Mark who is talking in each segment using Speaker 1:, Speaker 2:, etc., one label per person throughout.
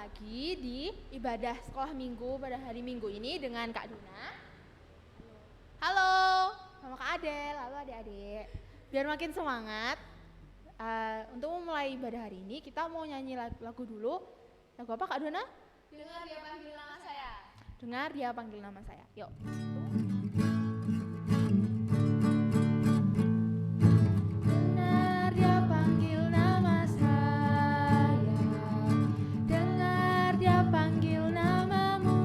Speaker 1: lagi di ibadah sekolah minggu pada hari Minggu ini dengan Kak Duna. Halo, sama Kak Adel. Halo adik-adik. Biar makin semangat, untuk memulai ibadah hari ini kita mau nyanyi lagu dulu. Lagu apa Kak Duna?
Speaker 2: Dengar dia panggil nama saya.
Speaker 1: Dengar dia panggil nama saya. Yuk. Dengar dia panggil nama saya. Dengar dia panggil namamu.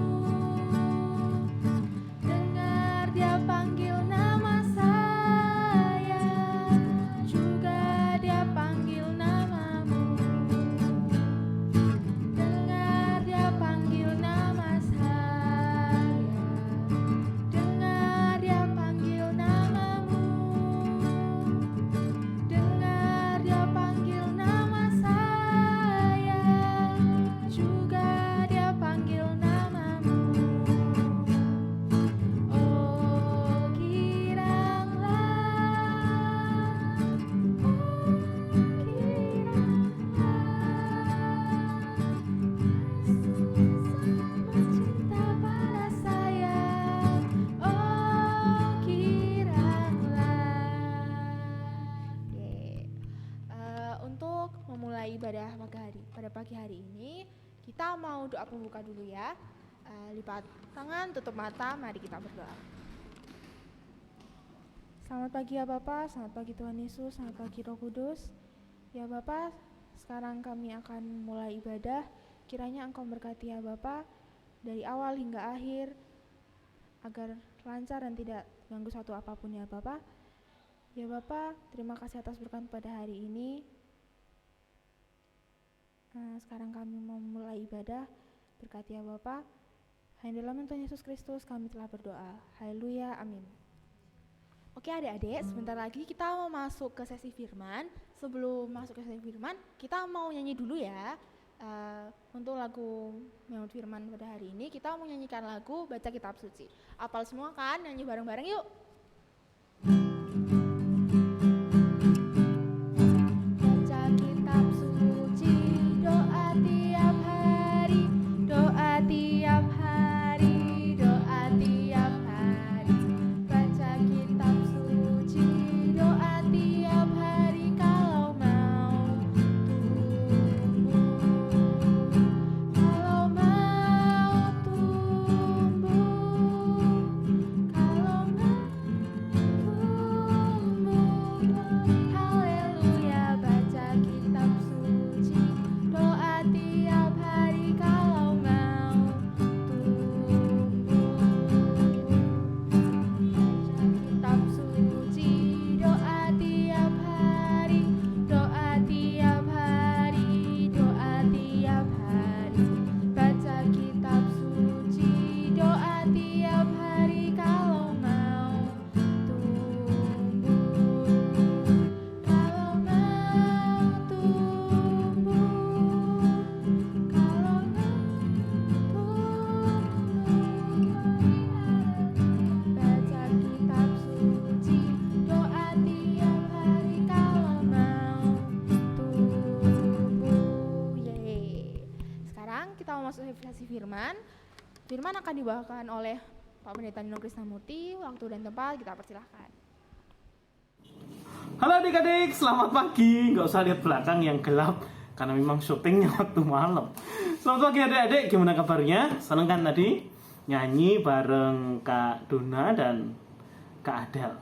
Speaker 1: Dengar dia panggil nama saya. Juga dia panggil namamu. Dengar dia panggil nama saya. Dengar dia panggil namamu. Dengar dia panggil nama saya. Juga dia panggil namamu. Oh kiranglah, cinta pada saya. Oh kiranglah. Untuk memulai ibadah pada pagi hari ini, kita mau doa pembuka dulu ya. Lipat tangan, tutup mata, mari kita berdoa. Selamat pagi ya Bapak, selamat pagi Tuhan Yesus, selamat pagi Roh Kudus. Ya Bapak, sekarang kami akan mulai ibadah. Kiranya Engkau berkati ya Bapak, dari awal hingga akhir, agar lancar dan tidak ganggu satu apapun ya Bapak. Ya Bapak, terima kasih atas berkat pada hari ini. Sekarang kami mau mulai ibadah, berkati ya Bapak. Hanya dalam nama Tuhan Yesus Kristus kami telah berdoa. Haleluya, amin. Oke adik-adik, sebentar lagi kita mau masuk ke sesi firman. Sebelum masuk ke sesi firman, kita mau nyanyi dulu ya. Untuk lagu menyambut firman pada hari ini, kita mau nyanyikan lagu Baca Kitab Suci. Apal semua kan? Nyanyi bareng-bareng yuk. Baca kitab suci, doa tiap hari, doa tiap hari, doa tiap hari. Baca kitab suci, doa tiap hari kalau mau tumbuh. Kalau mau tumbuh, kalau mau haleluya, baca kitab suci, doa tiap hari kalau mau tumbuh. Baca kitab suci, doa tiap hari, doa tiap hari, doa tiap hari. Baca kitab suci, doa tiap hari kalau mau tumbuh. Kalau mau tumbuh, kalau mau tumbuh. Baca kitab suci, doa tiap hari kalau mau tumbuh. Yeay. Sekarang kita mau masuk sesi firman. Firman akan dibawakan oleh Pak Pendeta Nino Krisnamurti. Waktu dan tempat kita persilahkan.
Speaker 3: Halo adik-adik, selamat pagi. Nggak usah lihat belakang yang gelap, karena memang syutingnya waktu malam. Selamat pagi adik-adik, gimana kabarnya? Seneng kan tadi? Nyanyi bareng Kak Duna dan Kak Adel.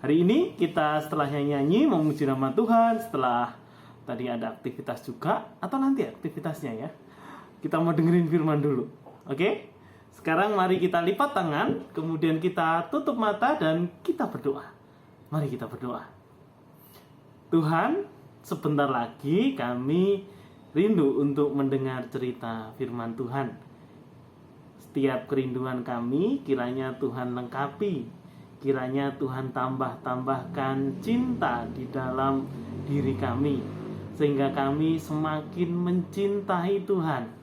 Speaker 3: Hari ini kita setelah nyanyi memuji nama Tuhan, setelah tadi ada aktivitas juga, atau nanti aktivitasnya ya. Kita mau dengerin firman dulu, oke? Sekarang mari kita lipat tangan, kemudian kita tutup mata dan kita berdoa. Mari kita berdoa. Tuhan, sebentar lagi kami rindu untuk mendengar cerita firman Tuhan. Setiap kerinduan kami kiranya Tuhan lengkapi. Kiranya Tuhan tambahkan cinta di dalam diri kami, sehingga kami semakin mencintai Tuhan.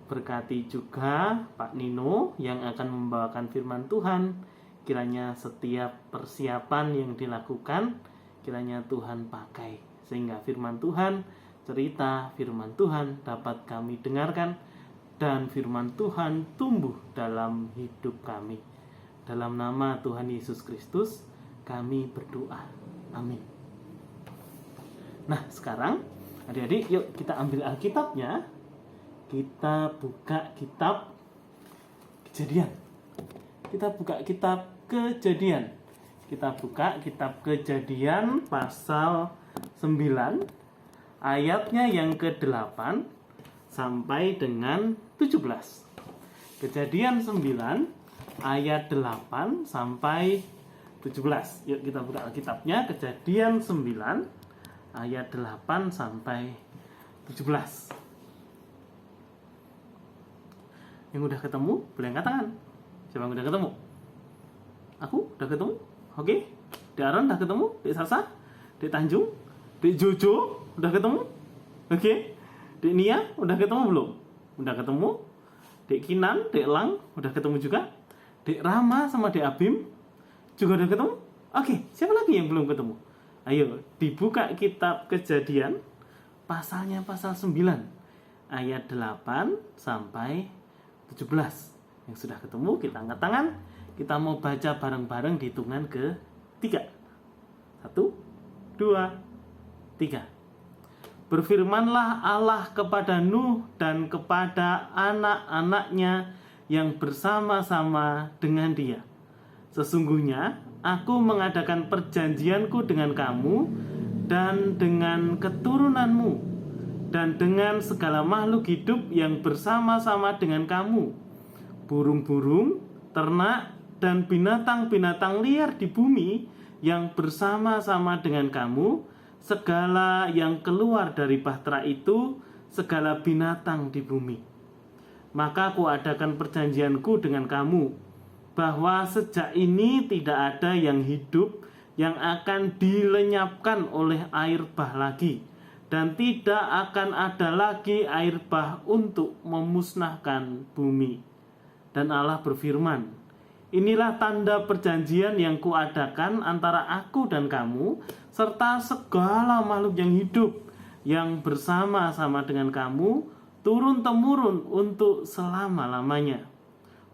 Speaker 3: Berkati juga Pak Nino yang akan membawakan firman Tuhan. Kiranya setiap persiapan yang dilakukan, kiranya Tuhan pakai, sehingga firman Tuhan cerita firman Tuhan dapat kami dengarkan dan firman Tuhan tumbuh dalam hidup kami. Dalam nama Tuhan Yesus Kristus kami berdoa. Amin. Nah, sekarang adik-adik yuk kita ambil Alkitabnya. Kita buka kitab Kejadian. Kita buka kitab Kejadian. Kita buka kitab Kejadian pasal 9 ayatnya yang ke-8 sampai dengan 17. Kejadian 9 ayat 8 sampai 17. Yuk kita buka Alkitabnya. Kejadian 9 ayat 8 sampai 17. Yang udah ketemu boleh angkat tangan. Siapa yang udah ketemu? Aku udah ketemu. Oke. Dek Aaron udah ketemu. Dek Salsa, Dek Tanjung, Dek Jojo udah ketemu. Oke. Dek Nia udah ketemu belum? Udah ketemu. Dek Kinan, Dek Lang udah ketemu juga. Dek Rama sama Dek Abim juga udah ketemu. Oke, siapa lagi yang belum ketemu? Ayo dibuka kitab Kejadian pasalnya pasal 9 ayat 8 sampai 17. Yang sudah ketemu kita angkat tangan. Kita mau baca bareng-bareng di hitungan ke-3. 1, 2, 3. Berfirmanlah Allah kepada Nuh dan kepada anak-anaknya yang bersama-sama dengan dia. Sesungguhnya aku mengadakan perjanjianku dengan kamu dan dengan keturunanmu dan dengan segala makhluk hidup yang bersama-sama dengan kamu, burung-burung, ternak, dan binatang-binatang liar di bumi yang bersama-sama dengan kamu, segala yang keluar dari bahtera itu, segala binatang di bumi. Maka aku adakan perjanjianku dengan kamu, bahwa sejak ini tidak ada yang hidup yang akan dilenyapkan oleh air bah lagi, dan tidak akan ada lagi air bah untuk memusnahkan bumi. Dan Allah berfirman, inilah tanda perjanjian yang kuadakan antara aku dan kamu, serta segala makhluk yang hidup yang bersama-sama dengan kamu, turun-temurun untuk selama-lamanya.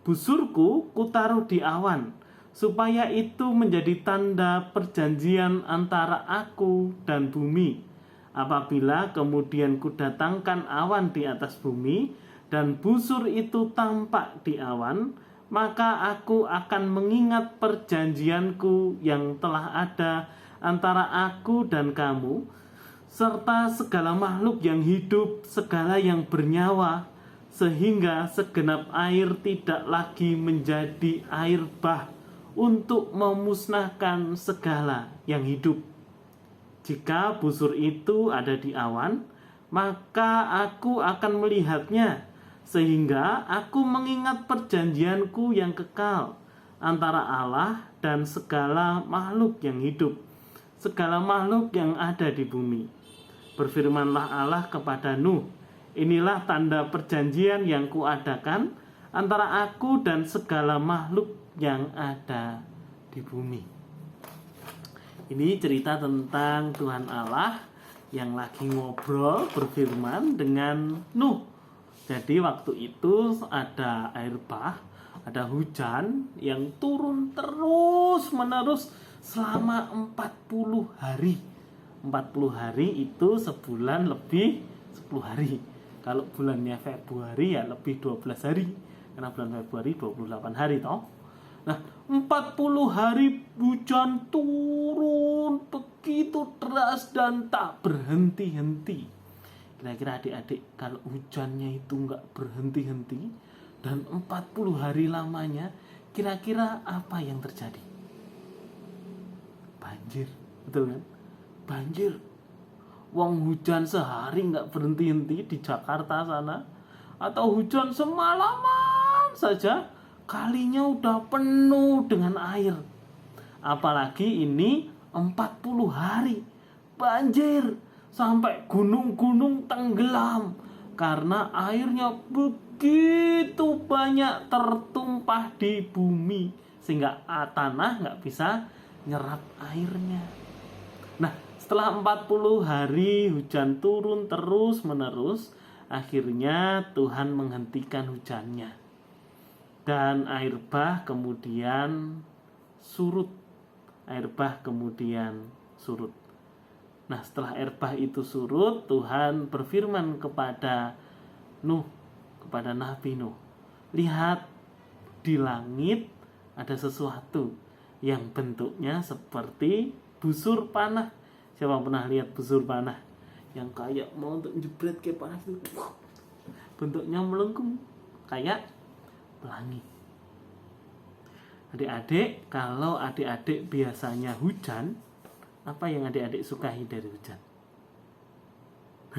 Speaker 3: Busurku kutaruh di awan, supaya itu menjadi tanda perjanjian antara aku dan bumi. Apabila kemudian kudatangkan awan di atas bumi, dan busur itu tampak di awan, maka aku akan mengingat perjanjianku yang telah ada antara aku dan kamu, serta segala makhluk yang hidup, segala yang bernyawa, sehingga segenap air tidak lagi menjadi air bah untuk memusnahkan segala yang hidup. Jika busur itu ada di awan, maka aku akan melihatnya, sehingga aku mengingat perjanjianku yang kekal antara Allah dan segala makhluk yang hidup, segala makhluk yang ada di bumi. Berfirmanlah Allah kepada Nuh, inilah tanda perjanjian yang kuadakan antara aku dan segala makhluk yang ada di bumi. Ini cerita tentang Tuhan Allah yang lagi ngobrol berfirman dengan Nuh. Jadi waktu itu ada air bah, ada hujan yang turun terus menerus selama 40 hari. 40 hari itu sebulan lebih 10 hari. Kalau bulannya Februari ya lebih 12 hari. Karena bulan Februari 28 hari toh. Nah, 40 hari hujan turun begitu deras dan tak berhenti-henti. Kira-kira adik-adik, kalau hujannya itu nggak berhenti-henti dan 40 hari lamanya, kira-kira apa yang terjadi? Banjir, betul kan? Banjir. Wong hujan sehari nggak berhenti-henti di Jakarta sana, atau hujan semalaman saja, kalinya udah penuh dengan air. Apalagi ini 40 hari banjir sampai gunung-gunung tenggelam karena airnya begitu banyak tertumpah di bumi sehingga tanah nggak bisa nyerap airnya. Nah, Setelah 40 hari hujan turun terus menerus, akhirnya Tuhan menghentikan hujannya. Dan air bah kemudian surut. Air bah kemudian surut. Nah, setelah air bah itu surut, Tuhan berfirman kepada Nuh, kepada Nabi Nuh, lihat di langit ada sesuatu yang bentuknya seperti busur panah. Siapa pernah lihat busur panah? Yang kayak mau untuk jebret kayak panah itu. Bentuknya melengkung kayak pelangi. Adik-adik, kalau adik-adik biasanya hujan, apa yang adik-adik sukai dari hujan?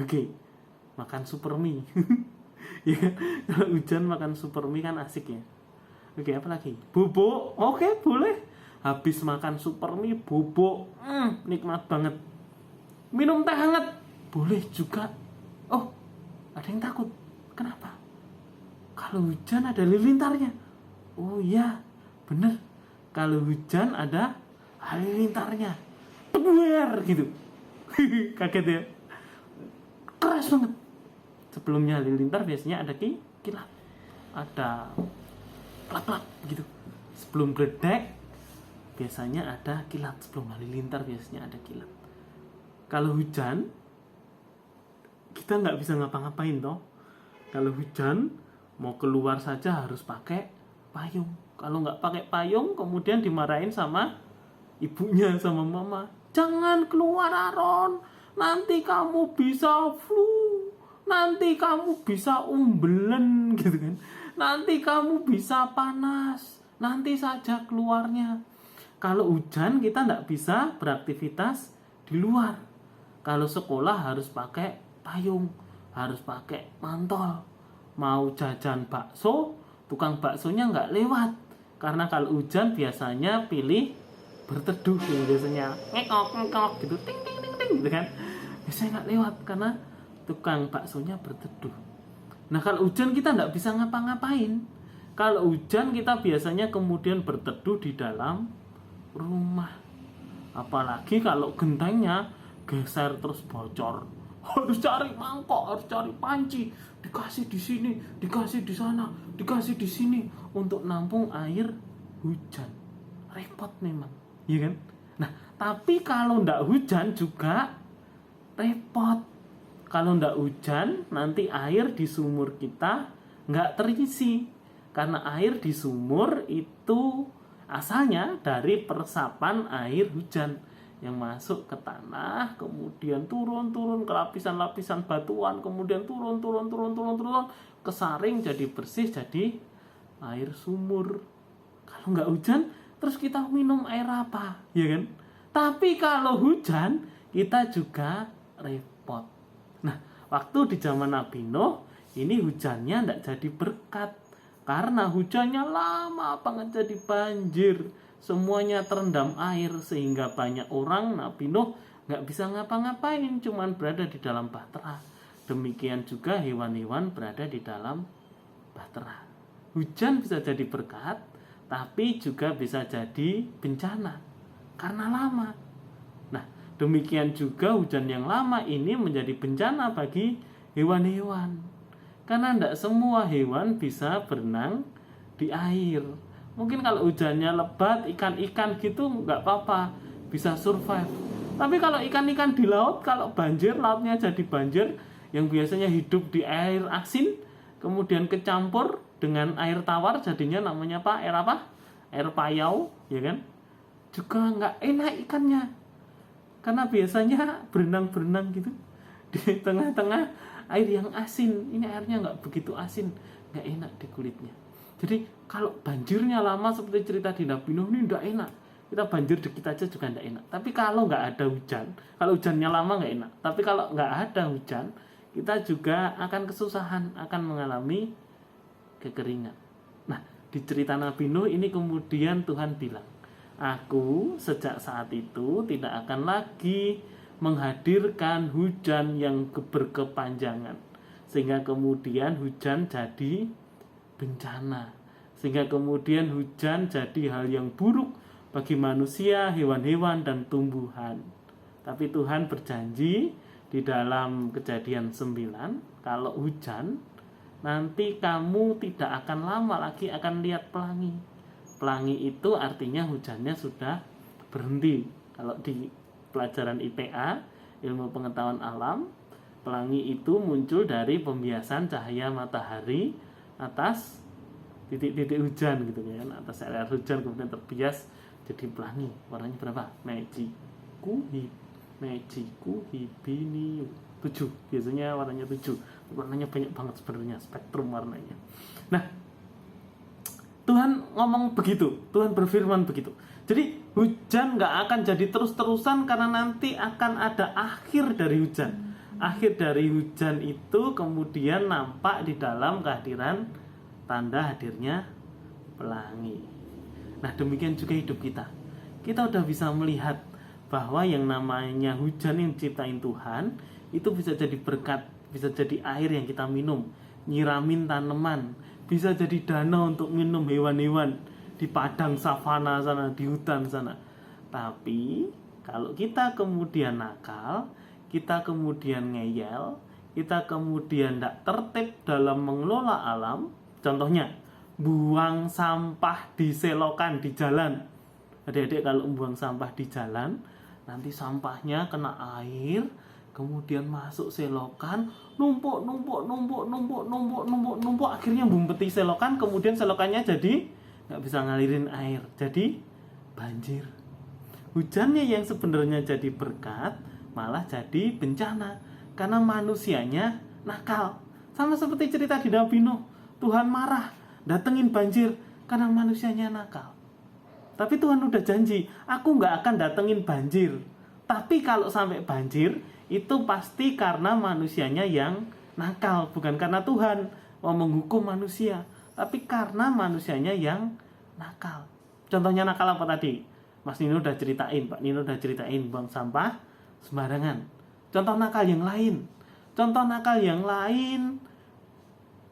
Speaker 3: Oke, makan super mie. Ya, kalau hujan makan super mie kan asik ya. Oke, apa lagi? Bubuk. Oke, boleh. Habis makan super mie, bubuk. Nikmat banget. Minum teh hangat. Boleh juga. Oh, ada yang takut. Kenapa? Kalau hujan ada lilintarnya. Oh iya, bener. Kalau hujan ada halilintarnya. Tebuer gitu. Kaget ya. Keras banget. Sebelumnya halilintar biasanya ada kilat. Ada klap-klap gitu. Sebelum bledek biasanya ada kilat. Sebelum halilintar biasanya ada kilat. Kalau hujan kita nggak bisa ngapa-ngapain toh. Kalau hujan mau keluar saja harus pakai payung. Kalau nggak pakai payung kemudian dimarahin sama ibunya, sama mama. Jangan keluar Aaron, nanti kamu bisa flu, nanti kamu bisa umbelen gitu kan, nanti kamu bisa panas, nanti saja keluarnya. Kalau hujan kita nggak bisa beraktivitas di luar. Kalau sekolah harus pakai payung, harus pakai mantol. Mau jajan bakso, tukang baksonya nggak lewat. Karena kalau hujan biasanya pilih berteduh, yang biasanya ngekok gitu, ting ting ting ting gitu kan. Biasanya nggak lewat karena tukang baksonya berteduh. Nah, kalau hujan kita nggak bisa ngapa-ngapain. Kalau hujan kita biasanya kemudian berteduh di dalam rumah. Apalagi kalau gentengnya geser terus bocor. Harus cari mangkok, harus cari panci, dikasih di sini, dikasih di sana, dikasih di sini untuk nampung air hujan. Repot memang, iya kan? Nah, tapi kalau ndak hujan juga repot. Kalau ndak hujan, nanti air di sumur kita nggak terisi. Karena air di sumur itu asalnya dari peresapan air hujan yang masuk ke tanah, kemudian turun ke lapisan-lapisan batuan, kemudian turun kesaring jadi bersih, jadi air sumur. Kalau nggak hujan, terus kita minum air apa, ya kan? Tapi kalau hujan, kita juga repot. Nah, waktu di zaman Nabi Nuh, ini hujannya nggak jadi berkat. Karena hujannya lama banget jadi banjir. Semuanya terendam air sehingga banyak orang Nabi Nuh nggak bisa ngapa-ngapain, cuman berada di dalam bahtera. Demikian juga hewan-hewan berada di dalam bahtera. Hujan bisa jadi berkat, tapi juga bisa jadi bencana karena lama. Nah, demikian juga hujan yang lama ini menjadi bencana bagi hewan-hewan. Karena tidak semua hewan bisa berenang di air. Mungkin kalau hujannya lebat, ikan-ikan gitu nggak apa-apa, bisa survive. Tapi kalau ikan-ikan di laut, kalau banjir, lautnya jadi banjir, yang biasanya hidup di air asin, kemudian kecampur dengan air tawar, jadinya namanya apa? Air apa? Air payau, ya kan? Juga nggak enak ikannya. Karena biasanya berenang-berenang gitu di tengah-tengah air yang asin. Ini airnya nggak begitu asin, nggak enak di kulitnya. Jadi kalau banjirnya lama seperti cerita di Nabi Nuh ini nggak enak. Kita banjir dikit aja juga nggak enak. Tapi kalau nggak ada hujan, kalau hujannya lama nggak enak. Tapi kalau nggak ada hujan, kita juga akan kesusahan, akan mengalami kekeringan. Nah, di cerita Nabi Nuh ini kemudian Tuhan bilang, aku sejak saat itu tidak akan lagi menghadirkan hujan yang berkepanjangan. Sehingga kemudian hujan jadi bencana. Sehingga kemudian hujan jadi hal yang buruk bagi manusia, hewan-hewan, dan tumbuhan. Tapi Tuhan berjanji di dalam Kejadian 9, kalau hujan nanti kamu tidak akan lama lagi akan lihat pelangi. Pelangi itu artinya hujannya sudah berhenti. Kalau di pelajaran IPA, ilmu pengetahuan alam, pelangi itu muncul dari pembiasan cahaya matahari atas titik-titik hujan gitu kan, atas air hujan kemudian terbias jadi pelangi. Warnanya berapa? Magiku hibiniu 7. Biasanya warnanya 7. Warnanya banyak banget sebenarnya, spektrum warnanya. Nah, Tuhan ngomong begitu, Tuhan berfirman begitu. Jadi hujan gak akan jadi terus-terusan karena nanti akan ada akhir dari hujan. Akhir dari hujan itu kemudian nampak di dalam kehadiran tanda hadirnya pelangi. Nah, demikian juga hidup kita. Kita udah bisa melihat bahwa yang namanya hujan yang diciptain Tuhan itu bisa jadi berkat, bisa jadi air yang kita minum, nyiramin tanaman, bisa jadi danau untuk minum hewan-hewan di padang savana sana, di hutan sana. Tapi kalau kita kemudian nakal, kita kemudian ngeyel, kita kemudian tidak tertib dalam mengelola alam, contohnya buang sampah di selokan di jalan. Adik-adik kalau buang sampah di jalan, nanti sampahnya kena air, kemudian masuk selokan, numpuk, akhirnya bumpeti selokan, kemudian selokannya jadi nggak bisa ngalirin air, jadi banjir. Hujannya yang sebenarnya jadi berkat malah jadi bencana karena manusianya nakal. Sama seperti cerita di Nabi Nuh, Tuhan marah, datengin banjir karena manusianya nakal. Tapi Tuhan udah janji, aku nggak akan datengin banjir. Tapi kalau sampai banjir, itu pasti karena manusianya yang nakal, bukan karena Tuhan mau menghukum manusia, tapi karena manusianya yang nakal. Contohnya nakal apa tadi? Mas Nino udah ceritain, Pak Nino udah ceritain buang sampah sembarangan. Contoh nakal yang lain. Contoh nakal yang lain,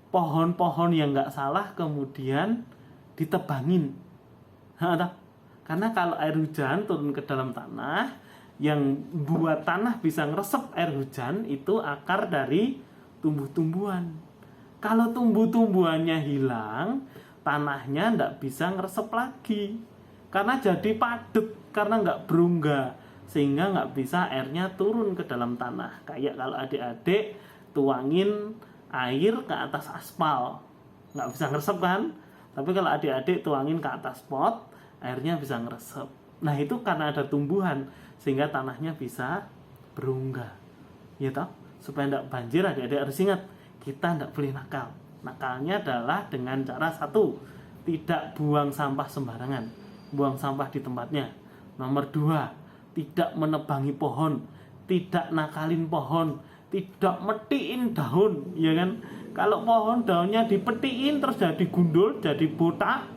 Speaker 3: pohon-pohon yang nggak salah kemudian ditebangin. Karena kalau air hujan turun ke dalam tanah, yang buat tanah bisa ngeresep air hujan itu akar dari tumbuh-tumbuhan. Kalau tumbuh-tumbuhannya hilang, tanahnya nggak bisa ngeresep lagi. Karena jadi padat, karena nggak berongga, sehingga nggak bisa airnya turun ke dalam tanah. Kayak kalau adik-adik tuangin air ke atas aspal, nggak bisa ngeresep kan? Tapi kalau adik-adik tuangin ke atas pot, airnya bisa ngeresep. Nah itu karena ada tumbuhan, sehingga tanahnya bisa berongga. Ya toh? Supaya tidak banjir, adik-adik harus ingat, kita tidak boleh nakal. Nakalnya adalah dengan cara satu, tidak buang sampah sembarangan, buang sampah di tempatnya. Nomor 2, tidak menebangi pohon, tidak nakalin pohon, tidak metiin daun, ya kan? Kalau pohon daunnya dipetiin terus jadi gundul, jadi botak,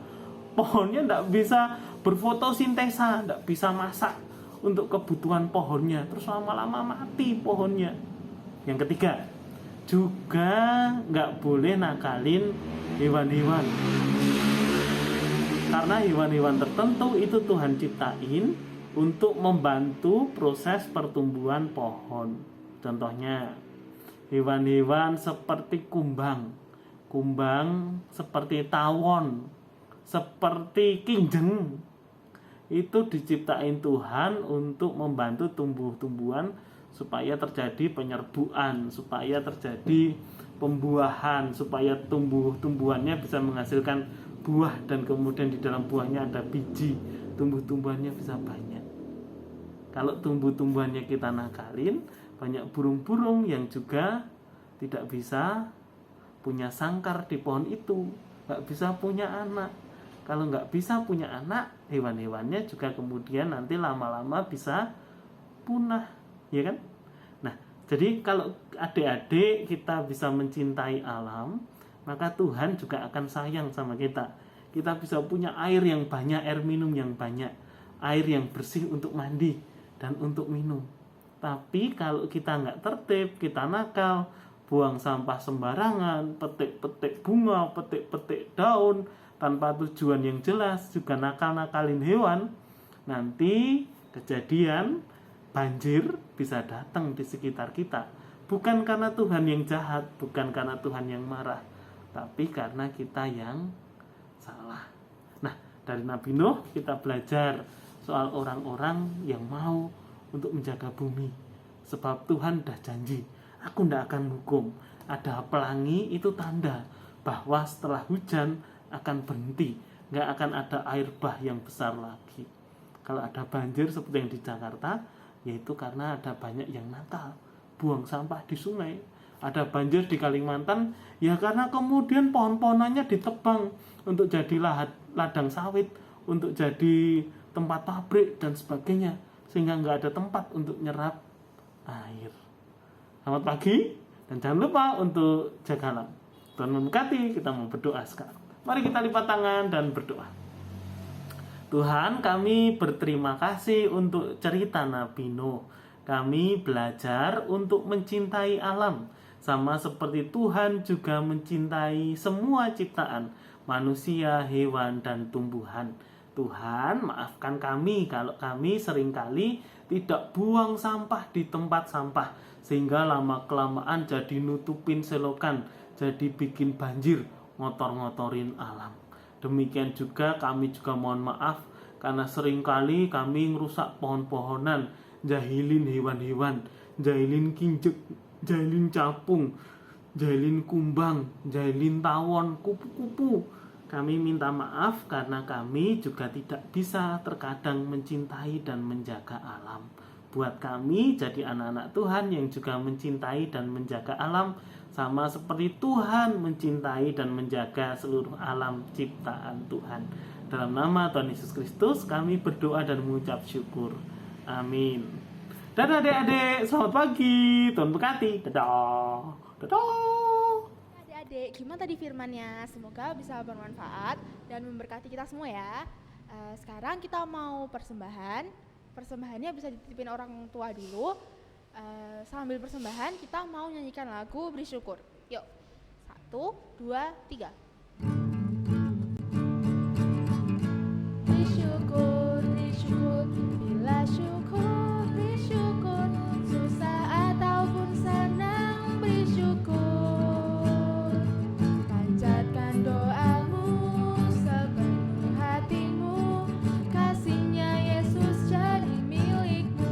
Speaker 3: pohonnya tidak bisa berfotosintesa, tidak bisa masak untuk kebutuhan pohonnya, terus lama-lama mati pohonnya. Yang ketiga, juga nggak boleh nakalin hewan-hewan, karena hewan-hewan tertentu itu Tuhan ciptain untuk membantu proses pertumbuhan pohon. Contohnya hewan-hewan seperti kumbang seperti tawon, seperti kinjeng, itu diciptain Tuhan untuk membantu tumbuh-tumbuhan supaya terjadi penyerbuan, supaya terjadi pembuahan, supaya tumbuh-tumbuhannya bisa menghasilkan buah, dan kemudian di dalam buahnya ada biji, tumbuh-tumbuhannya bisa banyak. Kalau tumbuh-tumbuhannya kita nakalin, banyak burung-burung yang juga tidak bisa punya sangkar di pohon itu, nggak bisa punya anak. Kalau nggak bisa punya anak, hewan-hewannya juga kemudian nanti lama-lama bisa punah, ya kan? Nah, jadi kalau adik-adik kita bisa mencintai alam, maka Tuhan juga akan sayang sama kita. Kita bisa punya air yang banyak, air minum yang banyak, air yang bersih untuk mandi dan untuk minum. Tapi kalau kita nggak tertib, kita nakal, buang sampah sembarangan, petik-petik bunga, petik-petik daun tanpa tujuan yang jelas, juga nakal-nakalin hewan, nanti kejadian banjir bisa datang di sekitar kita. Bukan karena Tuhan yang jahat, bukan karena Tuhan yang marah, tapi karena kita yang salah. Nah, dari Nabi Nuh kita belajar soal orang-orang yang mau untuk menjaga bumi. Sebab Tuhan dah janji, aku tidak akan hukum. Ada pelangi, itu tanda bahwa setelah hujan akan berhenti, nggak akan ada air bah yang besar lagi. Kalau ada banjir seperti yang di Jakarta, yaitu karena ada banyak yang nakal, buang sampah di sungai. Ada banjir di Kalimantan, ya karena kemudian pohon-pohonannya ditebang untuk jadi ladang sawit, untuk jadi tempat pabrik dan sebagainya, sehingga nggak ada tempat untuk nyerap air. Selamat pagi, dan jangan lupa untuk jaga alam. Tuhan memberkati. Kita mau berdoa sekarang. Mari kita lipat tangan dan berdoa. Tuhan, kami berterima kasih untuk cerita Nabi Nuh. Kami belajar untuk mencintai alam, sama seperti Tuhan juga mencintai semua ciptaan, manusia, hewan, dan tumbuhan. Tuhan, maafkan kami kalau kami seringkali tidak buang sampah di tempat sampah, sehingga lama-kelamaan jadi nutupin selokan, jadi bikin banjir, ngotor-ngotorin alam. Demikian juga kami juga mohon maaf karena seringkali kami merusak pohon-pohonan, jahilin hewan-hewan, jahilin kinjek, jahilin capung, jahilin kumbang, jahilin tawon, kupu-kupu. Kami minta maaf karena kami juga tidak bisa terkadang mencintai dan menjaga alam. Buat kami jadi anak-anak Tuhan yang juga mencintai dan menjaga alam, sama seperti Tuhan mencintai dan menjaga seluruh alam ciptaan Tuhan. Dalam nama Tuhan Yesus Kristus kami berdoa dan mengucap syukur. Amin. Dan adik-adik, selamat pagi. Tuhan berkati. Dadah. Dadah.
Speaker 1: Adik-adik, gimana tadi firmannya? Semoga bisa bermanfaat dan memberkati kita semua ya. Sekarang kita mau persembahan. Persembahannya bisa dititipin orang tua dulu. Sambil persembahan kita mau nyanyikan lagu Beri Syukur. Yuk, 1, 2, 3. Beri syukur, bila syukur, beri syukur, susah ataupun senang, beri syukur. Panjatkan doamu sepenuh hatimu, kasihnya Yesus jadi milikmu.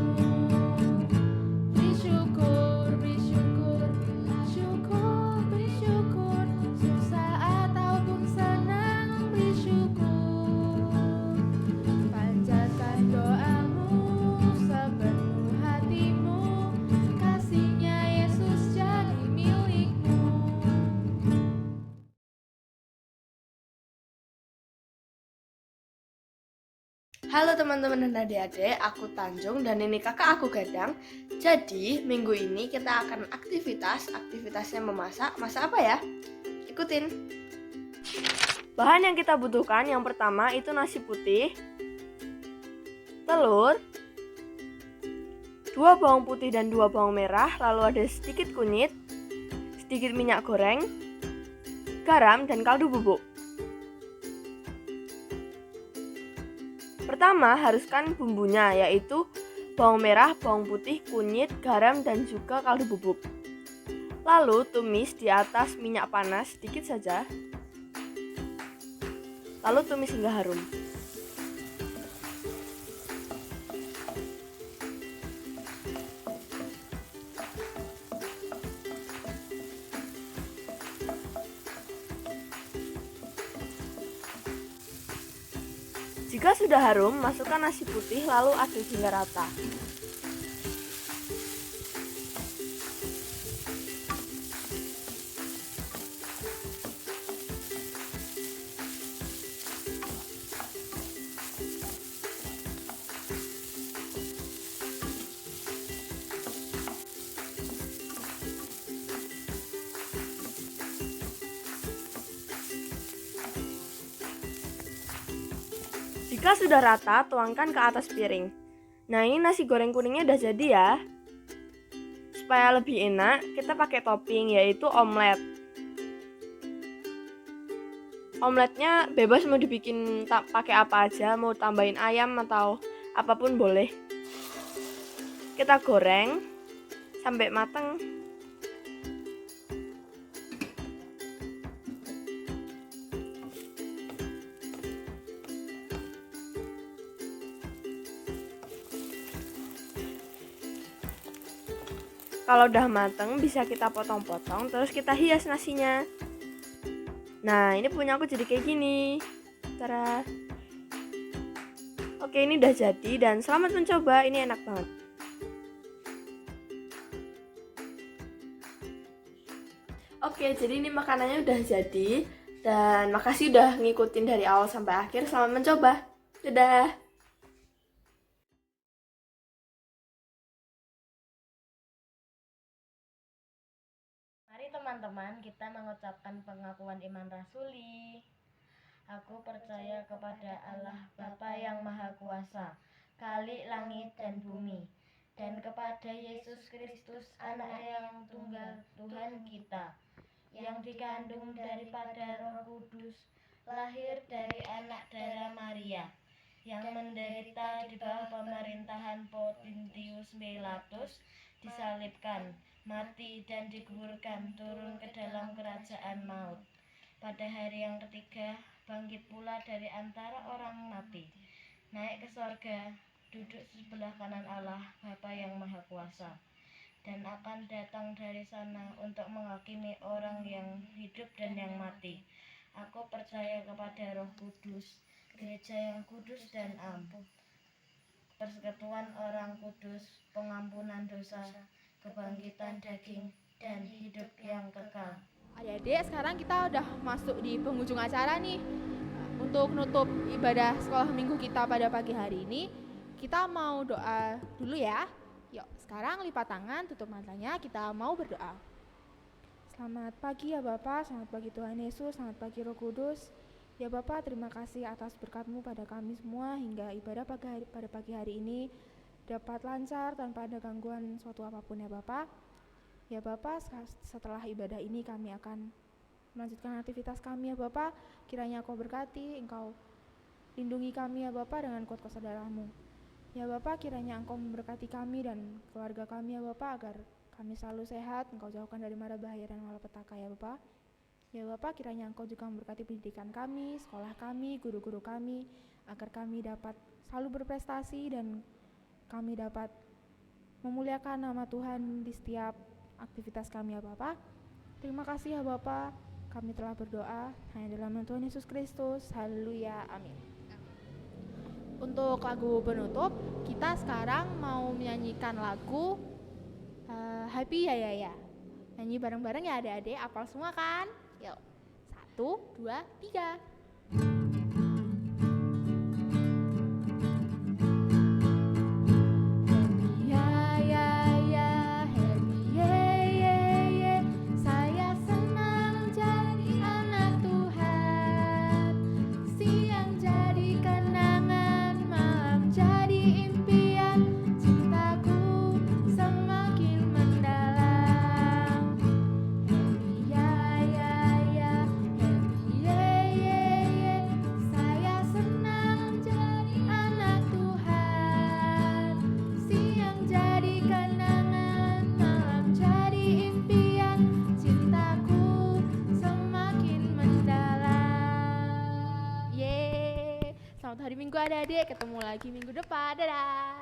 Speaker 1: Beri syukur, bila syukur, beri syukur, susah ataupun senang, beri syukur. Panjatkan doamu sepenuh hatimu, kasihnya Yesus jadi milikmu.
Speaker 2: Halo teman-teman dan adik-adik, aku Tanjung dan ini kakak aku Gadang. Jadi minggu ini kita akan aktivitasnya memasak. Masak apa ya? Ikutin. Bahan yang kita butuhkan yang pertama itu nasi putih, telur, 2 bawang putih dan 2 bawang merah, lalu ada sedikit kunyit, sedikit minyak goreng, garam dan kaldu bubuk. Pertama, haluskan bumbunya, yaitu bawang merah, bawang putih, kunyit, garam, dan juga kaldu bubuk. Lalu tumis di atas minyak panas sedikit saja. Lalu tumis hingga harum. Jika sudah harum, masukkan nasi putih lalu aduk hingga rata. Jika sudah rata, tuangkan ke atas piring. Nah, ini nasi goreng kuningnya udah jadi ya. Supaya lebih enak, kita pakai topping yaitu omelet. Omeletnya bebas mau dibikin pakai apa aja, mau tambahin ayam atau apapun boleh. kita goreng sampai matang. Kalau udah mateng bisa kita potong-potong terus kita hias nasinya. Nah, ini punya aku jadi kayak gini. Tara. Oke, ini udah jadi dan selamat mencoba. Ini enak banget. Oke, jadi ini makanannya udah jadi dan makasih udah ngikutin dari awal sampai akhir. Selamat mencoba. Dadah.
Speaker 4: Mari teman-teman kita mengucapkan pengakuan iman rasuli. Aku percaya kepada Allah Bapa yang Maha Kuasa, Khalik langit dan bumi, dan kepada Yesus Kristus Anak yang tunggal Tuhan kita, yang dikandung daripada Roh Kudus, lahir dari anak darah Maria, yang menderita di bawah pemerintahan Pontius Pilatus, disalibkan, mati dan dikuburkan, turun ke dalam kerajaan maut. Pada hari yang ketiga, bangkit pula dari antara orang mati, naik ke sorga, duduk sebelah kanan Allah, Bapa yang Maha Kuasa, dan akan datang dari sana untuk menghakimi orang yang hidup dan yang mati. Aku percaya kepada Roh Kudus, gereja yang kudus dan am, persekutuan orang kudus, pengampunan dosa, kebangkitan daging, dan hidup yang kekal.
Speaker 1: Adik-adik, sekarang kita udah masuk di penghujung acara nih. Untuk nutup ibadah sekolah minggu kita pada pagi hari ini, kita mau doa dulu ya. Yuk, sekarang lipat tangan, tutup matanya, kita mau berdoa. Selamat pagi ya Bapak, selamat pagi Tuhan Yesus, selamat pagi Roh Kudus. Ya Bapak, terima kasih atas berkat-Mu pada kami semua hingga ibadah pada pagi hari ini dapat lancar tanpa ada gangguan suatu apapun ya Bapak. Ya Bapak, setelah ibadah ini kami akan melanjutkan aktivitas kami ya Bapak. Kiranya Engkau berkati, Engkau lindungi kami ya Bapak dengan kuat-kuasa darah-Mu. Ya Bapak, kiranya Engkau memberkati kami dan keluarga kami ya Bapak, agar kami selalu sehat, Engkau jauhkan dari mara bahaya dan malapetaka ya Bapak. Ya Bapak, kiranya Engkau juga memberkati pendidikan kami, sekolah kami, guru-guru kami, agar kami dapat selalu berprestasi dan kami dapat memuliakan nama Tuhan di setiap aktivitas kami ya Bapak. Terima kasih ya Bapak, kami telah berdoa hanya dalam nama Tuhan Yesus Kristus. Haleluya, amin. Untuk lagu penutup, kita sekarang mau menyanyikan lagu Happy Ya Ya Ya. Nyanyi bareng-bareng ya adik-adik, hafal semua kan? Yuk, 1, 2, 3. Selamat hari Minggu adik-adik, ketemu lagi minggu depan, dadah.